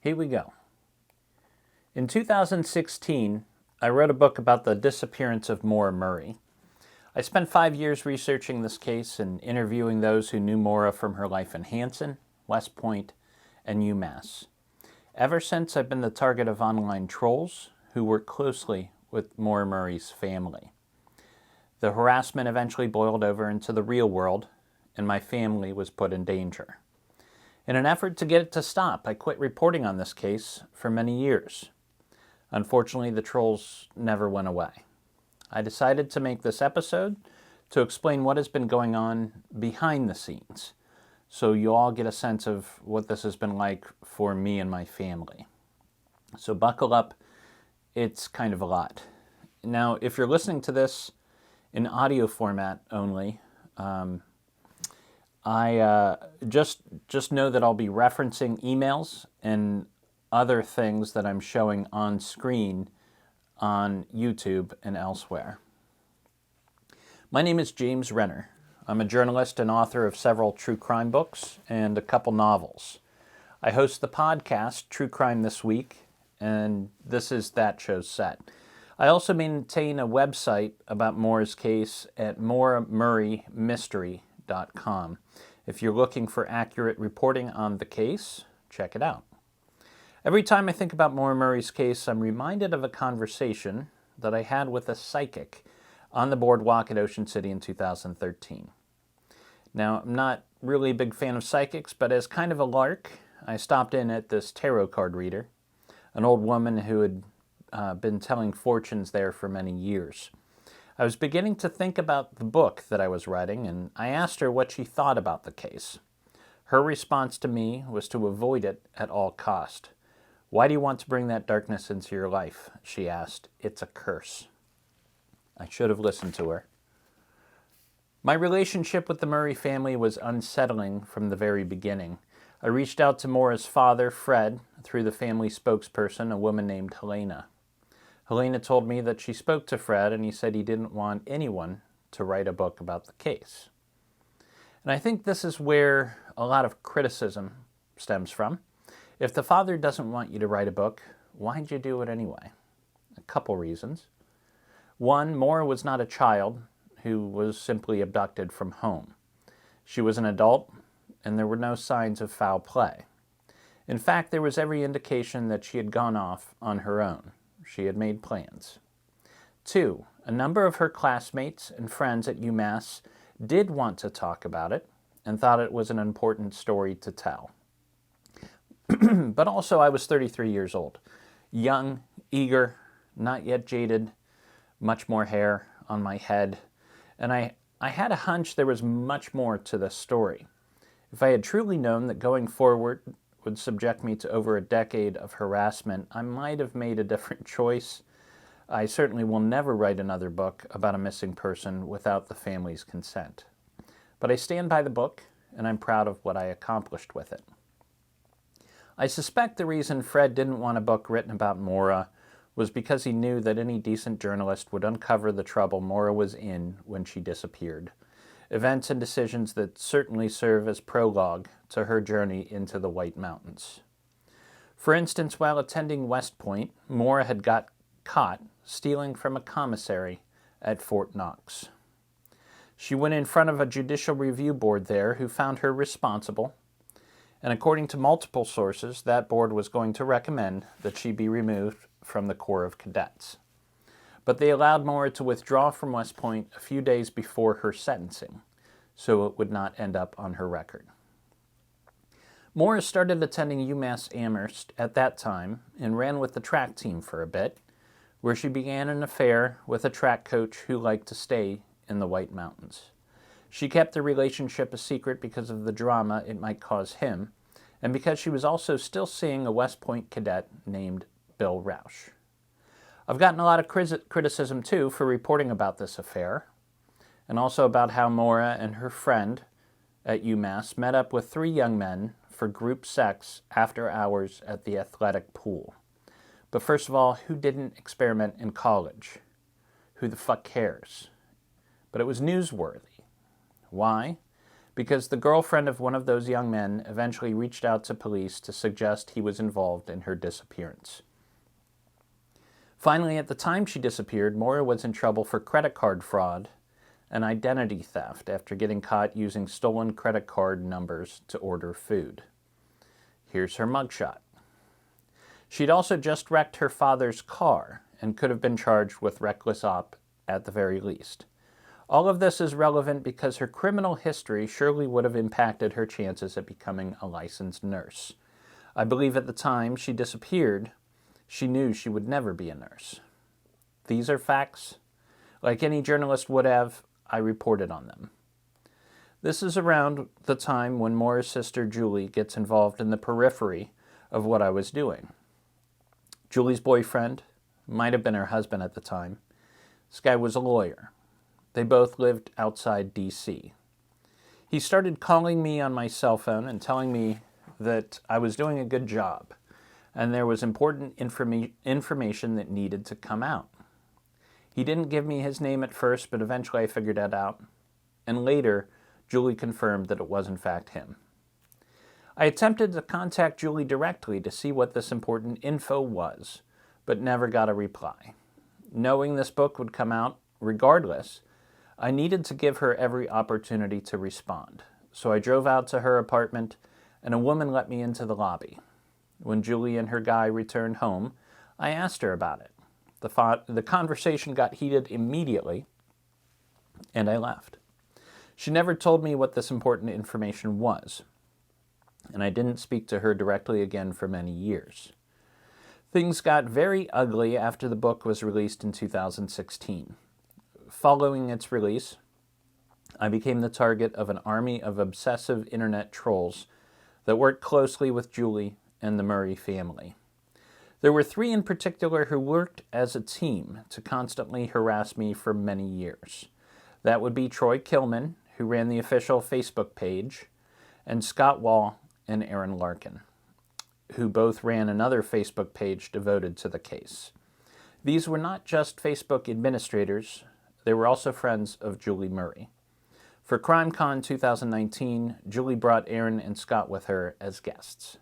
Here we go. In 2016, I wrote a book about the disappearance of Maura Murray. I spent 5 years researching this case and interviewing those who knew Maura from her life in Hanson, West Point, and UMass. Ever since, I've been the target of online trolls who work closely with Maura Murray's family. The harassment eventually boiled over into the real world, and my family was put in danger. In an effort to get it to stop, I quit reporting on this case for many years. Unfortunately, the trolls never went away. I decided to make this episode to explain what has been going on behind the scenes, so you all get a sense of what this has been like for me and my family. So buckle up, it's kind of a lot. Now, if you're listening to this in audio format only, I just know that I'll be referencing emails and other things that I'm showing on screen on YouTube and elsewhere. My name is James Renner. I'm a journalist and author of several true crime books and a couple novels. I host the podcast True Crime This Week, and this is that show's set. I also maintain a website about Maura's case at mauramurraymystery.com. If you're looking for accurate reporting on the case, check it out. Every time I think about Maura Murray's case, I'm reminded of a conversation that I had with a psychic on the boardwalk at Ocean City in 2013. Now, I'm not really a big fan of psychics, but as kind of a lark, I stopped in at this tarot card reader, an old woman who had been telling fortunes there for many years. I was beginning to think about the book that I was writing, and I asked her what she thought about the case. Her response to me was to avoid it at all cost. "Why do you want to bring that darkness into your life?" she asked. "It's a curse." I should have listened to her. My relationship with the Murray family was unsettling from the very beginning. I reached out to Maura's father, Fred, through the family spokesperson, a woman named Helena. Helena told me that she spoke to Fred and he said he didn't want anyone to write a book about the case. And I think this is where a lot of criticism stems from. If the father doesn't want you to write a book, why'd you do it anyway? A couple reasons. One, Maura was not a child who was simply abducted from home. She was an adult, and there were no signs of foul play. In fact, there was every indication that she had gone off on her own. She had made plans. Two, a number of her classmates and friends at UMass did want to talk about it and thought it was an important story to tell. But also, I was 33 years old, young, eager, not yet jaded, much more hair on my head, and I had a hunch there was much more to this story. If I had truly known that going forward would subject me to over a decade of harassment, I might have made a different choice. I certainly will never write another book about a missing person without the family's consent. But I stand by the book, and I'm proud of what I accomplished with it. I suspect the reason Fred didn't want a book written about Maura was because he knew that any decent journalist would uncover the trouble Maura was in when she disappeared. Events and decisions that certainly serve as prologue to her journey into the White Mountains. For instance, while attending West Point, Maura had got caught stealing from a commissary at Fort Knox. She went in front of a judicial review board there who found her responsible, and according to multiple sources, that board was going to recommend that she be removed from the Corps of Cadets. But they allowed Maura to withdraw from West Point a few days before her sentencing, so it would not end up on her record. Maura started attending UMass Amherst at that time and ran with the track team for a bit, where she began an affair with a track coach who liked to stay in the White Mountains. She kept the relationship a secret because of the drama it might cause him, and because she was also still seeing a West Point cadet named Bill Roush. I've gotten a lot of criticism, too, for reporting about this affair, and also about how Maura and her friend at UMass met up with 3 young men for group sex after hours at the athletic pool. But first of all, who didn't experiment in college? Who the fuck cares? But it was newsworthy. Why? because the girlfriend of one of those young men eventually reached out to police to suggest he was involved in her disappearance. Finally, at the time she disappeared, Maura was in trouble for credit card fraud and identity theft after getting caught using stolen credit card numbers to order food. Here's her mugshot. She'd also just wrecked her father's car and could have been charged with reckless op at the very least. All of this is relevant because her criminal history surely would have impacted her chances at becoming a licensed nurse. I believe at the time she disappeared, she knew she would never be a nurse. These are facts. Like any journalist would have, I reported on them. This is around the time when Maura's sister Julie gets involved in the periphery of what I was doing. Julie's boyfriend, might have been her husband at the time, this guy was a lawyer. They both lived outside D.C. He started calling me on my cell phone and telling me that I was doing a good job and there was important information that needed to come out. He didn't give me his name at first, but eventually I figured that out. And later, Julie confirmed that it was in fact him. I attempted to contact Julie directly to see what this important info was, but never got a reply. Knowing this book would come out regardless, I needed to give her every opportunity to respond. So I drove out to her apartment, and a woman let me into the lobby. When Julie and her guy returned home, I asked her about it. The conversation got heated immediately, and I left. She never told me what this important information was, and I didn't speak to her directly again for many years. Things got very ugly after the book was released in 2016. Following its release, I became the target of an army of obsessive internet trolls that worked closely with Julie and the Murray family. There were 3 in particular who worked as a team to constantly harass me for many years. That would be Troy Kilman, who ran the official Facebook page, and Scott Wall and Aaron Larkin, who both ran another Facebook page devoted to the case. These were not just Facebook administrators, they were also friends of Julie Murray. For CrimeCon 2019, Julie brought Aaron and Scott with her as guests.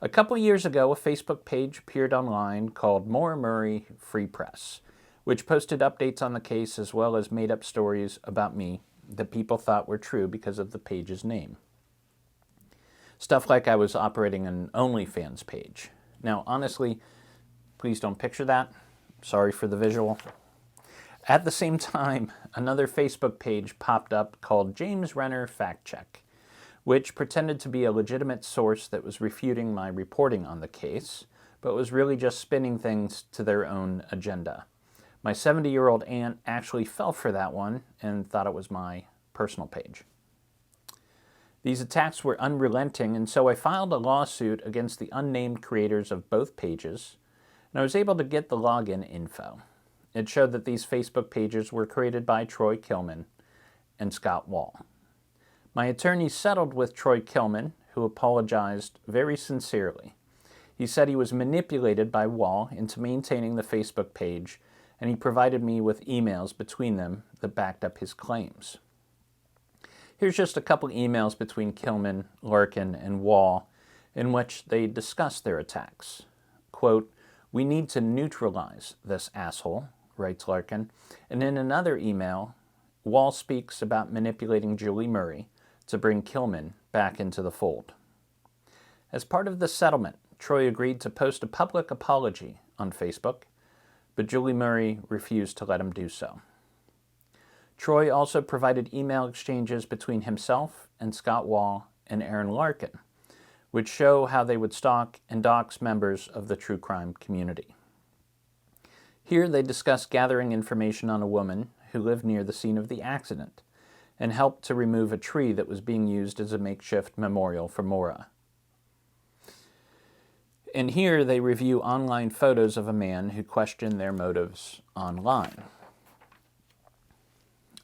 A couple years ago, a Facebook page appeared online called Maura Murray Free Press, which posted updates on the case as well as made up stories about me that people thought were true because of the page's name. Stuff like I was operating an OnlyFans page. Now, honestly, please don't picture that. Sorry for the visual. At the same time, another Facebook page popped up called James Renner Fact Check, which pretended to be a legitimate source that was refuting my reporting on the case, but was really just spinning things to their own agenda. My 70-year-old aunt actually fell for that one and thought it was my personal page. These attacks were unrelenting, and so I filed a lawsuit against the unnamed creators of both pages, and I was able to get the login info. It showed that these Facebook pages were created by Troy Kilman and Scott Wall. My attorney settled with Troy Kilman, who apologized very sincerely. He said he was manipulated by Wall into maintaining the Facebook page, and he provided me with emails between them that backed up his claims. Here's just a couple emails between Kilman, Larkin, and Wall in which they discuss their attacks. Quote, "We need to neutralize this asshole," writes Larkin. And in another email, Wall speaks about manipulating Julie Murray to bring Kilman back into the fold. As part of the settlement, Troy agreed to post a public apology on Facebook, but Julie Murray refused to let him do so. Troy also provided email exchanges between himself and Scott Wall and Aaron Larkin, which show how they would stalk and dox members of the true crime community. Here they discuss gathering information on a woman who lived near the scene of the accident and helped to remove a tree that was being used as a makeshift memorial for Maura. And here they review online photos of a man who questioned their motives online.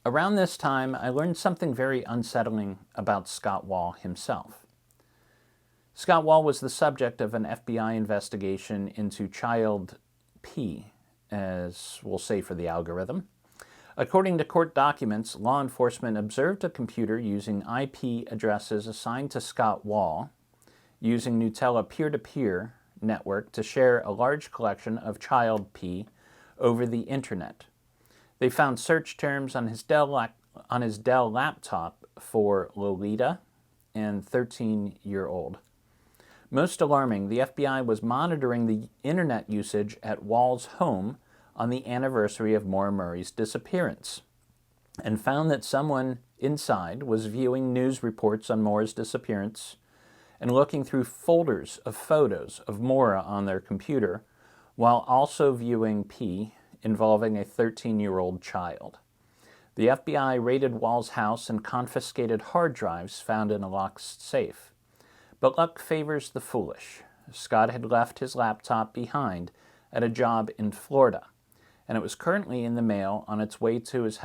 Around this time, I learned something very unsettling about Scott Wall himself. Scott Wall was the subject of an FBI investigation into Child P, as we'll say for the algorithm, According to court documents, law enforcement observed a computer using IP addresses assigned to Scott Wall, using Gnutella peer-to-peer network to share a large collection of child P over the internet. They found search terms on his Dell laptop for Lolita and 13-year-old. Most alarming, the FBI was monitoring the internet usage at Wall's home on the anniversary of Maura Murray's disappearance and found that someone inside was viewing news reports on Maura's disappearance and looking through folders of photos of Maura on their computer while also viewing P involving a 13-year-old child. The FBI raided Wall's house and confiscated hard drives found in a locked safe. But luck favors the foolish. Scott had left his laptop behind at a job in Florida, and it was currently in the mail on its way to his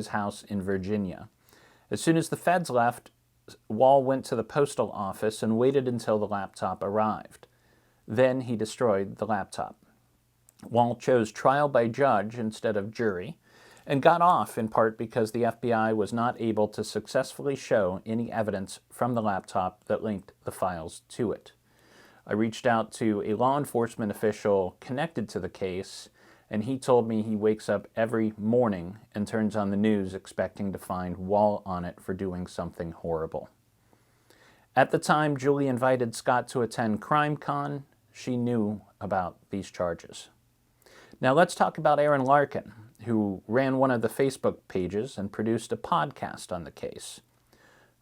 house in Virginia. As soon as the feds left, Wall went to the postal office and waited until the laptop arrived. Then he destroyed the laptop. Wall chose trial by judge instead of jury, and got off in part because the FBI was not able to successfully show any evidence from the laptop that linked the files to it. I reached out to a law enforcement official connected to the case, and he told me he wakes up every morning and turns on the news expecting to find Wall on it for doing something horrible. At the time Julie invited Scott to attend CrimeCon, she knew about these charges. Now let's talk about Aaron Larkin, who ran one of the Facebook pages and produced a podcast on the case.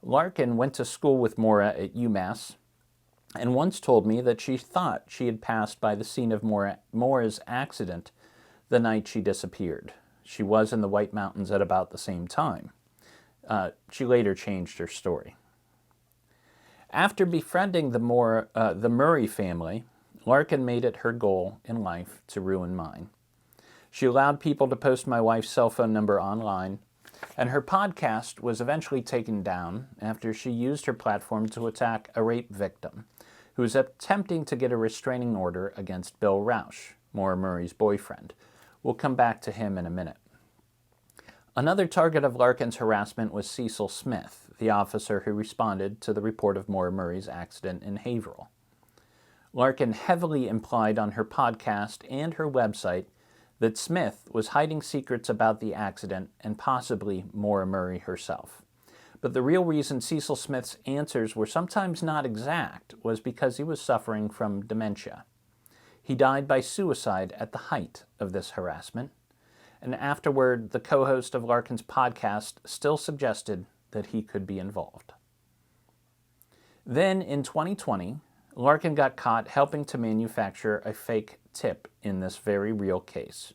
Larkin went to school with Maura at UMass and once told me that she thought she had passed by the scene of Maura's accident the night she disappeared. She was in the White Mountains at about the same time. She later changed her story. After befriending the Murray family, Larkin made it her goal in life to ruin mine. She allowed people to post my wife's cell phone number online, and her podcast was eventually taken down after she used her platform to attack a rape victim who was attempting to get a restraining order against Bill Roush, Maura Murray's boyfriend. We'll come back to him in a minute. Another target of Larkin's harassment was Cecil Smith, the officer who responded to the report of Maura Murray's accident in Haverhill. Larkin heavily implied on her podcast and her website that Smith was hiding secrets about the accident and possibly Maura Murray herself. But the real reason Cecil Smith's answers were sometimes not exact was because he was suffering from dementia. He died by suicide at the height of this harassment, and afterward, the co-host of Larkin's podcast still suggested that he could be involved. Then, in 2020, Larkin got caught helping to manufacture a fake tip in this very real case.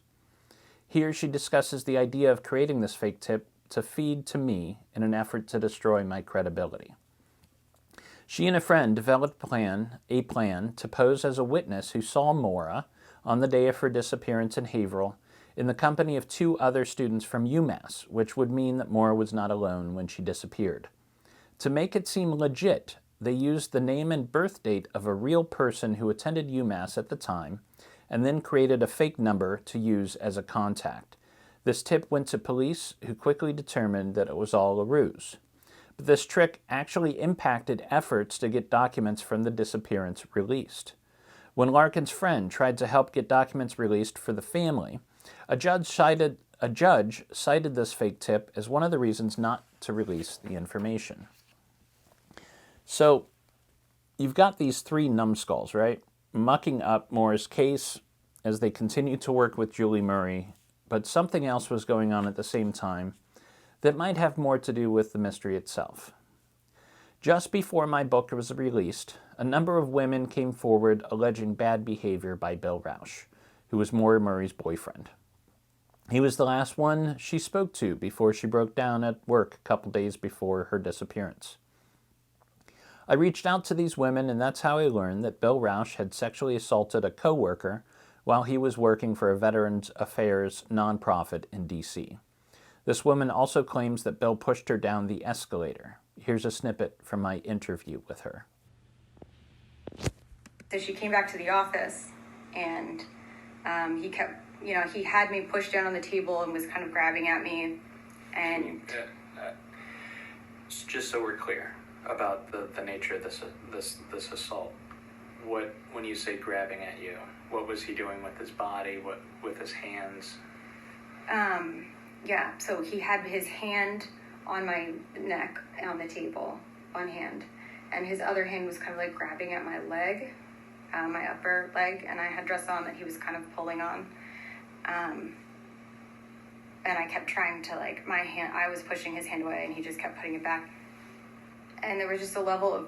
Here she discusses the idea of creating this fake tip to feed to me in an effort to destroy my credibility. She and a friend developed a plan to pose as a witness who saw Maura on the day of her disappearance in Haverhill in the company of 2 other students from UMass, which would mean that Maura was not alone when she disappeared. To make it seem legit, they used the name and birth date of a real person who attended UMass at the time and then created a fake number to use as a contact. This tip went to police, who quickly determined that it was all a ruse. But this trick actually impacted efforts to get documents from the disappearance released. When Larkin's friend tried to help get documents released for the family, a judge cited this fake tip as one of the reasons not to release the information. So, you've got these 3 numbskulls, right? Mucking up Maura's case as they continued to work with Julie Murray, but something else was going on at the same time that might have more to do with the mystery itself. Just before my book was released, a number of women came forward alleging bad behavior by Bill Roush, who was Maura Murray's boyfriend. He was the last one she spoke to before she broke down at work a couple days before her disappearance. I reached out to these women, and that's how I learned that Bill Roush had sexually assaulted a coworker while he was working for a Veterans Affairs nonprofit in D.C. This woman also claims that Bill pushed her down the escalator. Here's a snippet from my interview with her. So she came back to the office, and he kept he had me pushed down on the table and was kind of grabbing at me. And just so we're clear about the nature of this assault, when you say grabbing at you, what was he doing with his body? What with his hands? So he had his hand on my neck on the table, one hand, and his other hand was kind of like grabbing at my leg, my upper leg, and I had dress on that he was kind of pulling on. And I kept trying to, I was pushing his hand away and he just kept putting it back. And there was just a level of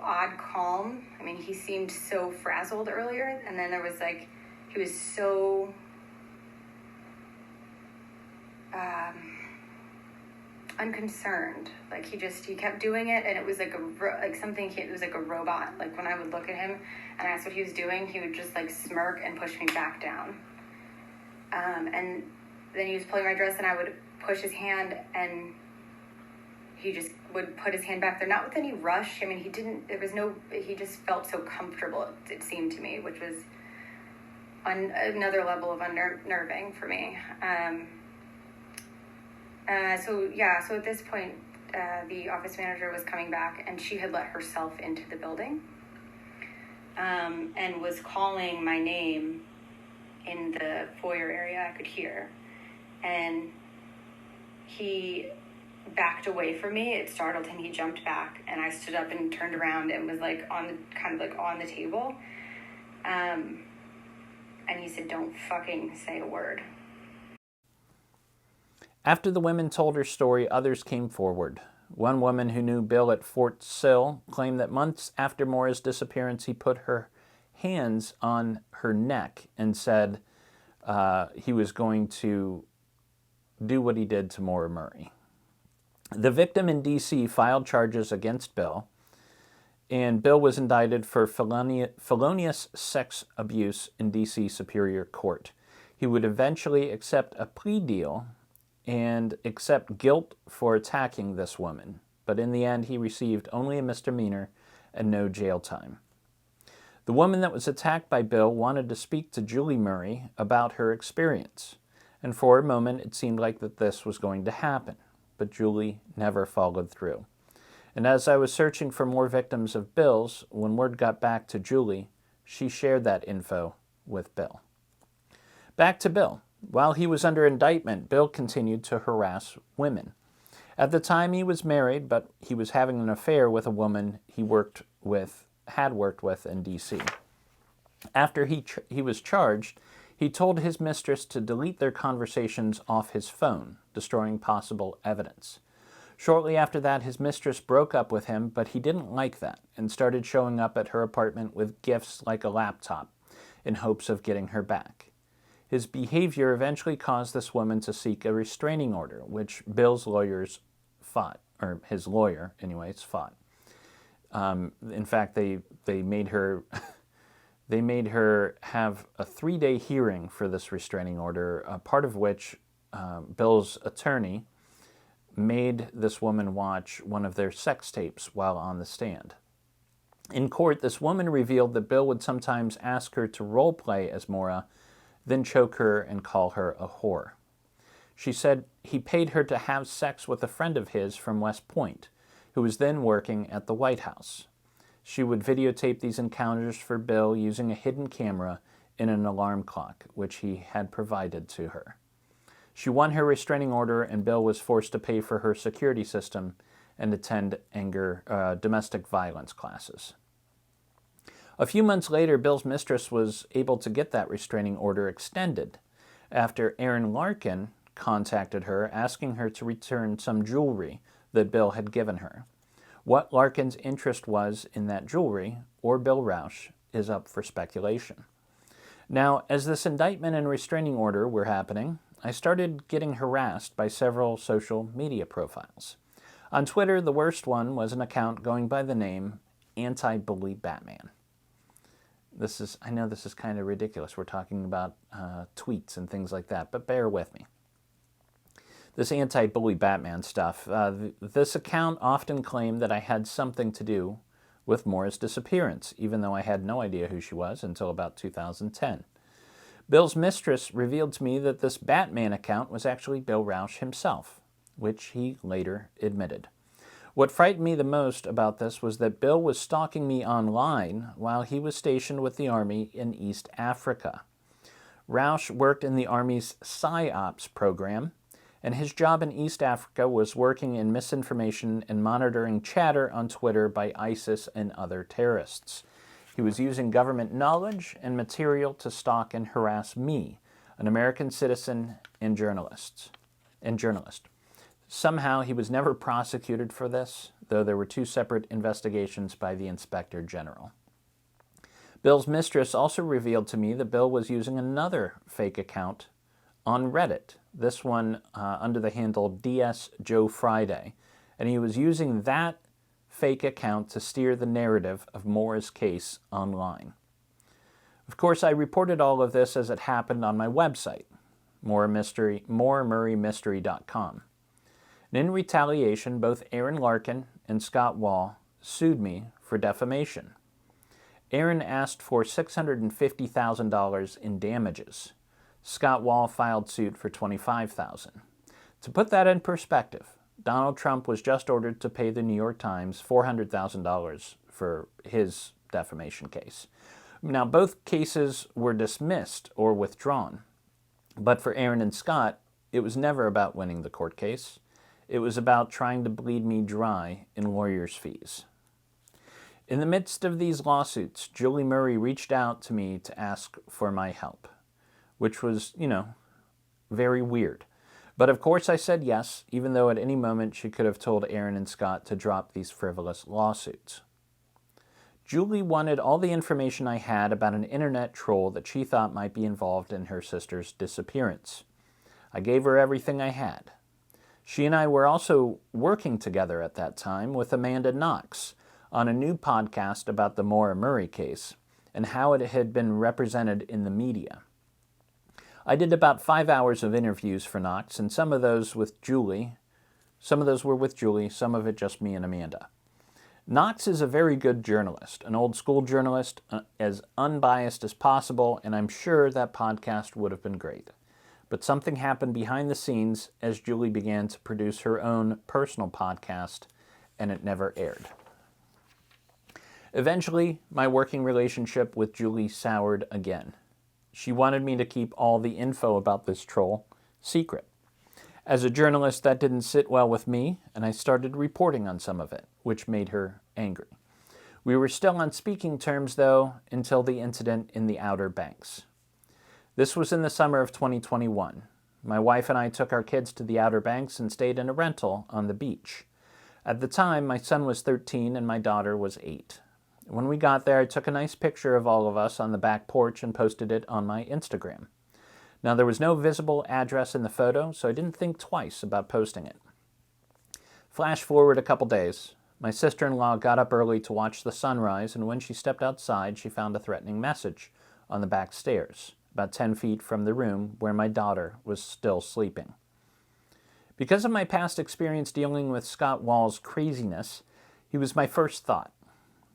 odd calm. I mean, he seemed so frazzled earlier, and then there was he was so unconcerned. He kept doing it, and it was it was like a robot. Like when I would look at him and ask what he was doing, he would just smirk and push me back down. And then he was pulling my dress, and I would push his hand, and he just would put his hand back there, not with any rush. I mean, he just felt so comfortable, it seemed to me, which was another level of unnerving for me. So at this point, the office manager was coming back, and she had let herself into the building, and was calling my name in the foyer area. I could hear, and he backed away from me. It startled him. He jumped back, and I stood up and turned around and was on the table. And he said, "Don't fucking say a word." After the women told her story, others came forward. One woman who knew Bill at Fort Sill claimed that months after Maura's disappearance, he put her hands on her neck and said he was going to do what he did to Maura Murray. The victim in D.C. filed charges against Bill, and Bill was indicted for felonious sex abuse in D.C. Superior Court. He would eventually accept a plea deal and accept guilt for attacking this woman, but in the end he received only a misdemeanor and no jail time. The woman that was attacked by Bill wanted to speak to Julie Murray about her experience, and for a moment it seemed like that this was going to happen, but Julie never followed through. And as I was searching for more victims of Bill's, when word got back to Julie, she shared that info with Bill. Back to Bill. While he was under indictment, Bill continued to harass women. At the time he was married, but he was having an affair with a woman he had worked with in D.C. After he was charged, he told his mistress to delete their conversations off his phone, destroying possible evidence. Shortly after that, his mistress broke up with him, but he didn't like that and started showing up at her apartment with gifts like a laptop in hopes of getting her back. His behavior eventually caused this woman to seek a restraining order, which Bill's lawyers fought, or his lawyer, anyways, fought. In fact, they made her have a 3-day hearing for this restraining order, part of which Bill's attorney made this woman watch one of their sex tapes while on the stand. In court, this woman revealed that Bill would sometimes ask her to role play as Maura, then choke her and call her a whore. She said he paid her to have sex with a friend of his from West Point, who was then working at the White House. She would videotape these encounters for Bill using a hidden camera in an alarm clock, which he had provided to her. She won her restraining order, and Bill was forced to pay for her security system and attend domestic violence classes. A few months later, Bill's mistress was able to get that restraining order extended after Aaron Larkin contacted her asking her to return some jewelry that Bill had given her. What Larkin's interest was in that jewelry, or Bill Roush, is up for speculation. Now, as this indictment and restraining order were happening, I started getting harassed by several social media profiles. On Twitter, the worst one was an account going by the name Anti-Bully Batman. I know this is kind of ridiculous. We're talking about tweets and things like that, but bear with me. This anti-bully Batman stuff, this account often claimed that I had something to do with Maura's disappearance, even though I had no idea who she was until about 2010. Bill's mistress revealed to me that this Batman account was actually Bill Roush himself, which he later admitted. What frightened me the most about this was that Bill was stalking me online while he was stationed with the Army in East Africa. Roush worked in the Army's PsyOps program, and his job in East Africa was working in misinformation and monitoring chatter on Twitter by ISIS and other terrorists. He was using government knowledge and material to stalk and harass me, an American citizen and journalist. Somehow he was never prosecuted for this, though there were 2 separate investigations by the Inspector General. Bill's mistress also revealed to me that Bill was using another fake account on Reddit, this one under the handle DS Joe Friday, and he was using that fake account to steer the narrative of Maura's case online. Of course, I reported all of this as it happened on my website, MauraMurrayMystery.com. And in retaliation, both Aaron Larkin and Scott Wall sued me for defamation. Aaron asked for $650,000 in damages. Scott Wall filed suit for $25,000. To put that in perspective, Donald Trump was just ordered to pay the New York Times $400,000 for his defamation case. Now, both cases were dismissed or withdrawn, but for Aaron and Scott, it was never about winning the court case. It was about trying to bleed me dry in lawyers' fees. In the midst of these lawsuits, Julie Murray reached out to me to ask for my help, which was, very weird. But of course I said yes, even though at any moment she could have told Aaron and Scott to drop these frivolous lawsuits. Julie wanted all the information I had about an internet troll that she thought might be involved in her sister's disappearance. I gave her everything I had. She and I were also working together at that time with Amanda Knox on a new podcast about the Maura Murray case and how it had been represented in the media. I did about 5 hours of interviews for Knox, and some of those were with Julie, some of it just me and Amanda. Knox is a very good journalist, an old school journalist, as unbiased as possible, and I'm sure that podcast would have been great. But something happened behind the scenes as Julie began to produce her own personal podcast, and it never aired. Eventually, my working relationship with Julie soured again. She wanted me to keep all the info about this troll secret. As a journalist, that didn't sit well with me, and I started reporting on some of it, which made her angry. We were still on speaking terms, though, until the incident in the Outer Banks. This was in the summer of 2021. My wife and I took our kids to the Outer Banks and stayed in a rental on the beach. At the time, my son was 13 and my daughter was 8. When we got there, I took a nice picture of all of us on the back porch and posted it on my Instagram. Now, there was no visible address in the photo, so I didn't think twice about posting it. Flash forward a couple days. My sister-in-law got up early to watch the sunrise, and when she stepped outside, she found a threatening message on the back stairs, about 10 feet from the room where my daughter was still sleeping. Because of my past experience dealing with Scott Wall's craziness, he was my first thought.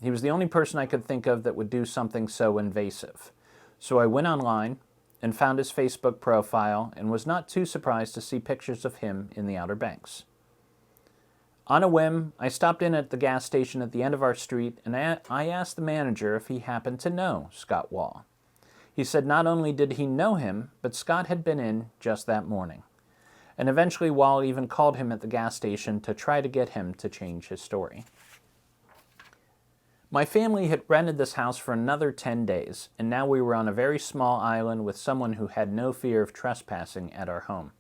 He was the only person I could think of that would do something so invasive. So I went online and found his Facebook profile and was not too surprised to see pictures of him in the Outer Banks. On a whim, I stopped in at the gas station at the end of our street and I asked the manager if he happened to know Scott Wall. He said not only did he know him, but Scott had been in just that morning. And eventually Wall even called him at the gas station to try to get him to change his story. My family had rented this house for another 10 days, and now we were on a very small island with someone who had no fear of trespassing at our home.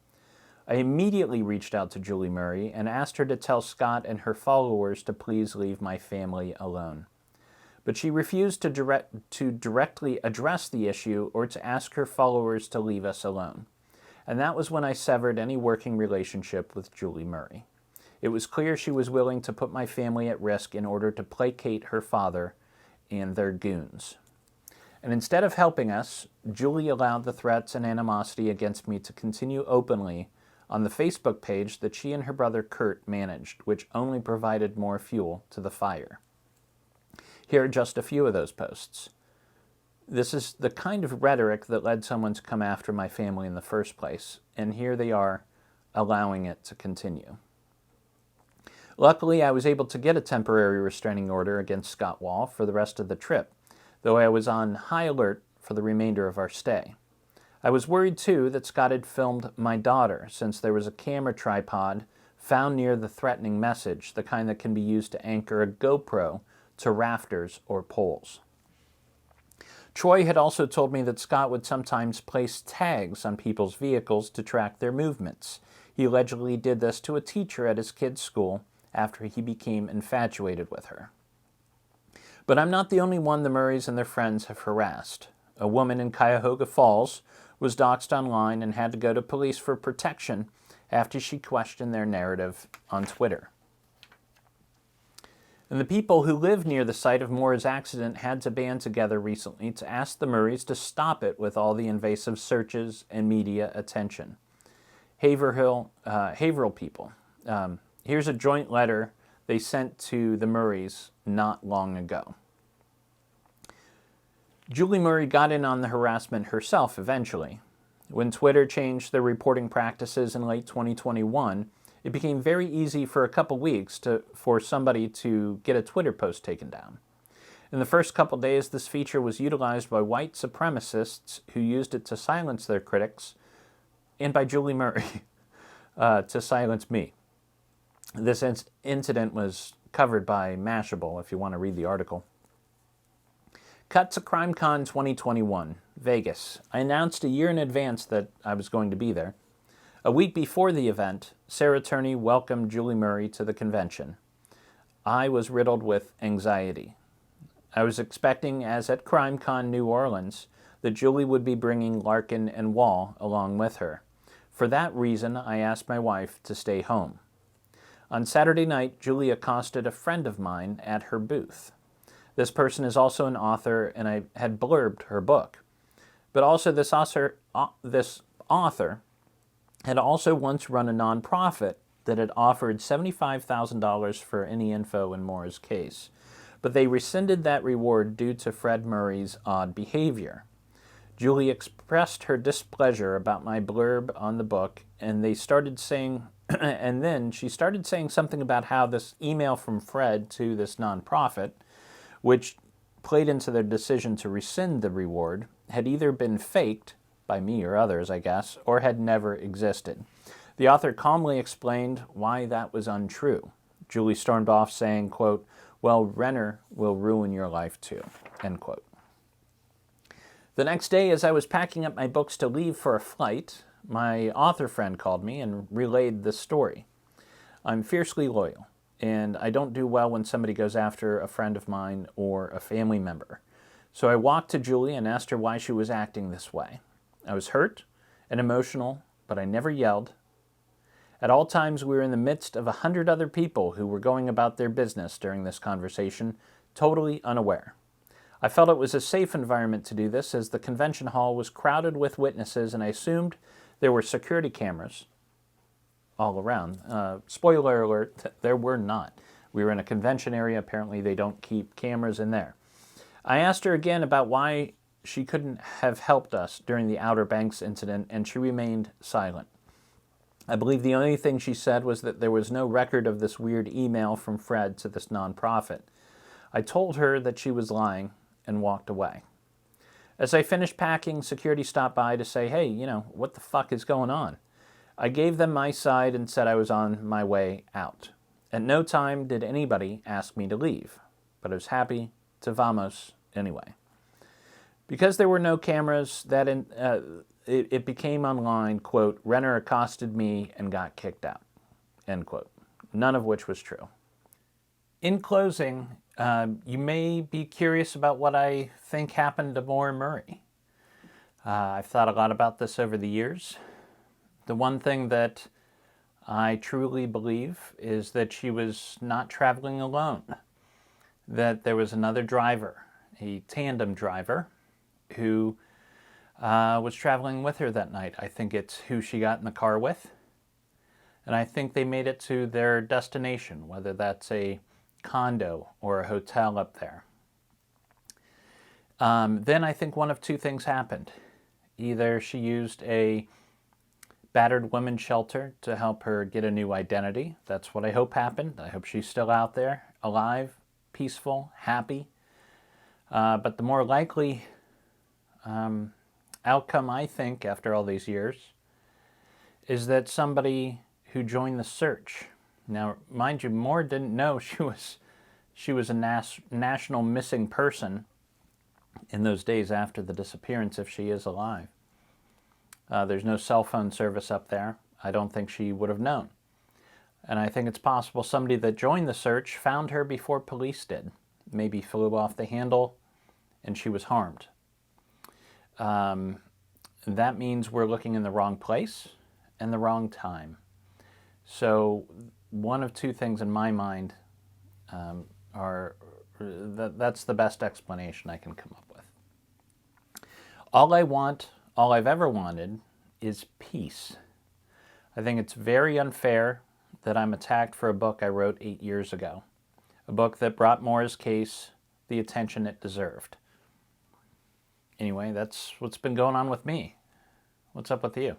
I immediately reached out to Julie Murray and asked her to tell Scott and her followers to please leave my family alone. But she refused to directly address the issue or to ask her followers to leave us alone. And that was when I severed any working relationship with Julie Murray. It was clear she was willing to put my family at risk in order to placate her father and their goons. And instead of helping us, Julie allowed the threats and animosity against me to continue openly on the Facebook page that she and her brother Kurt managed, which only provided more fuel to the fire. Here are just a few of those posts. This is the kind of rhetoric that led someone to come after my family in the first place, and here they are allowing it to continue. Luckily, I was able to get a temporary restraining order against Scott Wall for the rest of the trip, though I was on high alert for the remainder of our stay. I was worried, too, that Scott had filmed my daughter, since there was a camera tripod found near the threatening message, the kind that can be used to anchor a GoPro to rafters or poles. Troy had also told me that Scott would sometimes place tags on people's vehicles to track their movements. He allegedly did this to a teacher at his kid's school after he became infatuated with her. But I'm not the only one the Murrays and their friends have harassed. A woman in Cuyahoga Falls was doxxed online and had to go to police for protection after she questioned their narrative on Twitter. And the people who live near the site of Maura's accident had to band together recently to ask the Murrays to stop it with all the invasive searches and media attention. Haverhill people. Here's a joint letter they sent to the Murrays not long ago. Julie Murray got in on the harassment herself eventually. When Twitter changed their reporting practices in late 2021, it became very easy for a couple weeks for somebody to get a Twitter post taken down. In the first couple days, this feature was utilized by white supremacists who used it to silence their critics, and by Julie Murray to silence me. This incident was covered by Mashable, if you want to read the article. Cut to CrimeCon 2021, Vegas. I announced a year in advance that I was going to be there. A week before the event, Sarah Turney welcomed Julie Murray to the convention. I was riddled with anxiety. I was expecting, as at CrimeCon New Orleans, that Julie would be bringing Larkin and Wall along with her. For that reason, I asked my wife to stay home. On Saturday night, Julie accosted a friend of mine at her booth. This person is also an author, and I had blurbed her book. But also this author had also once run a nonprofit that had offered $75,000 for any info in Maura's case. But they rescinded that reward due to Fred Murray's odd behavior. Julie expressed her displeasure about my blurb on the book, and they started saying, and then she started saying something about how this email from Fred to this nonprofit, which played into their decision to rescind the reward, had either been faked, by me or others, I guess, or had never existed. The author calmly explained why that was untrue. Julie stormed off saying, quote, "Well, Renner will ruin your life too," end quote. The next day, as I was packing up my books to leave for a flight, my author friend called me and relayed this story. I'm fiercely loyal, and I don't do well when somebody goes after a friend of mine or a family member. So I walked to Julie and asked her why she was acting this way. I was hurt and emotional, but I never yelled. At all times, we were in the midst of 100 other people who were going about their business during this conversation, totally unaware. I felt it was a safe environment to do this, as the convention hall was crowded with witnesses, and I assumed there were security cameras all around. Spoiler alert, there were not. We were in a convention area. Apparently, they don't keep cameras in there. I asked her again about why she couldn't have helped us during the Outer Banks incident, and she remained silent. I believe the only thing she said was that there was no record of this weird email from Fred to this nonprofit. I told her that she was lying and walked away. As I finished packing, security stopped by to say, "Hey, what the fuck is going on?" I gave them my side and said I was on my way out. At no time did anybody ask me to leave, but I was happy to vamos anyway. Because there were no cameras, it became online, quote, "Renner accosted me and got kicked out," end quote. None of which was true. In closing, you may be curious about what I think happened to Maura Murray. I've thought a lot about this over the years. The one thing that I truly believe is that she was not traveling alone, that there was another driver, a tandem driver, who was traveling with her that night. I think it's who she got in the car with. And I think they made it to their destination, whether that's a condo or a hotel up there. Then I think one of two things happened. Either she used a battered women's shelter to help her get a new identity. That's what I hope happened. I hope she's still out there, alive, peaceful, happy. But the more likely outcome, I think, after all these years, is that somebody who joined the search. Now, mind you, Maura didn't know she was a national missing person in those days after the disappearance, if she is alive. There's no cell phone service up there. I don't think she would have known. And I think it's possible somebody that joined the search found her before police did. Maybe flew off the handle and she was harmed. That means we're looking in the wrong place and the wrong time. So one of two things in my mind that's the best explanation I can come up with. All I've ever wanted is peace. I think it's very unfair that I'm attacked for a book I wrote 8 years ago. A book that brought Maura's case the attention it deserved. Anyway, that's what's been going on with me. What's up with you?